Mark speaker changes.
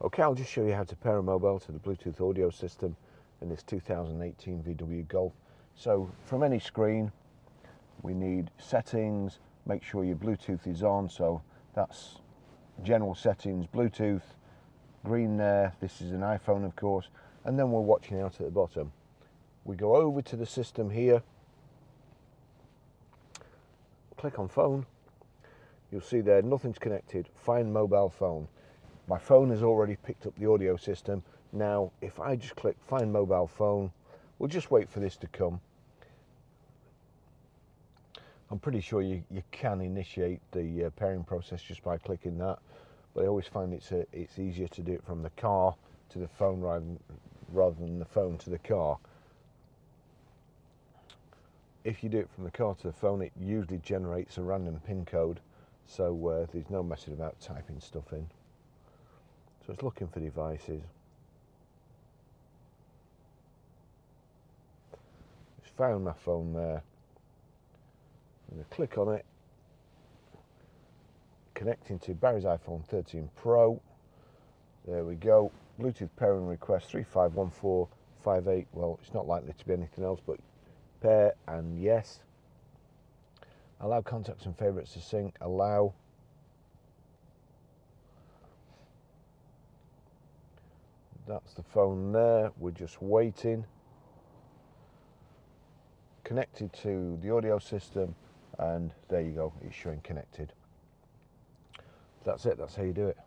Speaker 1: Okay, I'll just show you how to pair a mobile to the Bluetooth audio system in this 2018 VW Golf. So from any screen, we need settings, make sure your Bluetooth is on, so that's general settings, Bluetooth, green there, this is an iPhone of course, and then we're watching out at the bottom. We go over to the system here, click on phone, you'll see there nothing's connected, find mobile phone. My phone has already picked up the audio system. Now, if I just click find mobile phone, we'll just wait for this to come. I'm pretty sure you can initiate the pairing process just by clicking that, but I always find it's easier to do it from the car to the phone rather than the phone to the car. If you do it from the car to the phone, it usually generates a random PIN code, so there's no messing about typing stuff in. So it's looking for devices. It's found my phone there. I'm going to click on it. Connecting to Barry's iPhone 13 Pro. There we go. Bluetooth pairing request 351458. Well, it's not likely to be anything else but pair and yes. Allow contacts and favorites to sync. Allow. That's the phone there. We're just waiting. Connected to the audio system, and there you go, it's showing connected. That's it, that's how you do it.